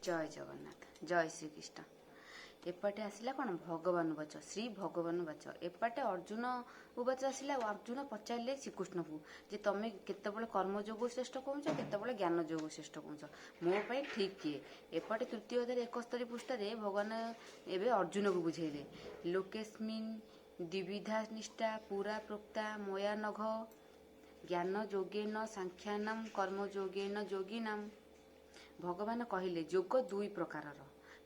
जय जगन्नाथ जय श्रीकृष्ण। एपटे आसला कौन भगवान उवाच श्री भगवान उवाच एपटे अर्जुन उवाच आसला अर्जुन पचारे श्रीकृष्ण को जे तुम केतबले कर्मयोग श्रेष्ठ कहूच केतबले ज्ञान योग श्रेष्ठ कहूच मो पाई ठीक किए। एपटे तृतीय अध्याय 71 पृष्ठारे भगवान एवं अर्जुन को बुझेले लोकेस्मिन् द्विविधा निष्ठा पूरा प्रोक्ता मया नघ ज्ञान योगेन सांख्यानाम कर्म योगेन योगिनाम। भगवान कहले योग दुई प्रकार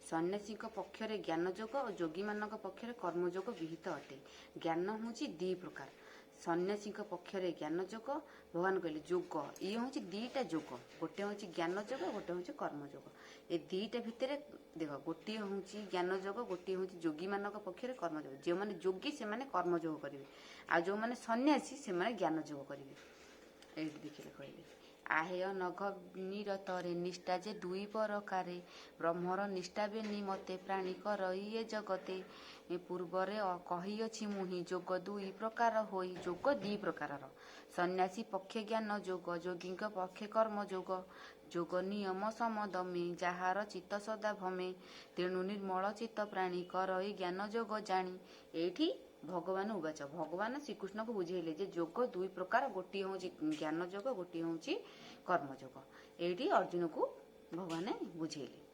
सन्यासी पक्षरे ज्ञान योग और योगी मान पक्षरे कर्मयोग विहित अटे। ज्ञान हूँ दी प्रकार सन्यासी पक्षरे ज्ञान योग भगवान कहले योग ये हूँ दीटा योग गोटे हूँ ज्ञान योग गोटे हूँ कर्मयोग। ए दीटा भितर देख गोटे हूँ ज्ञान योग गोटे हूँ योगी मान पक्षरे कर्मयोग जो मैंने योगी से कर्मयोग करेंगे आ जो मैंने सन्यासी से ज्ञान योग करेंगे। ये देखिए कहले आहेय नघ निरतरे निष्ठा जे दुई प्रकारे ब्रह्मर निष्ठा बेनी मते प्राणी कर ये जगते पूर्वरे कहीअछि मुहि जोग दुई प्रकार होई जोग दी प्रकार सन्यासी पक्षे ज्ञान जोग योगी पक्षे कर्म जोग जोग नियम समदमे जार चित्त सदा भमे तेणु निर्मल चित्त प्राणी कर ज्ञान जोग जानी। एठी भगवान उवाच भगवान श्रीकृष्ण को बुझेले जे जोग दुई प्रकार गोटे हूँ ज्ञान जोग गोटे हूँ कर्म जोग। ये अर्जुन को भगवान बुझेले।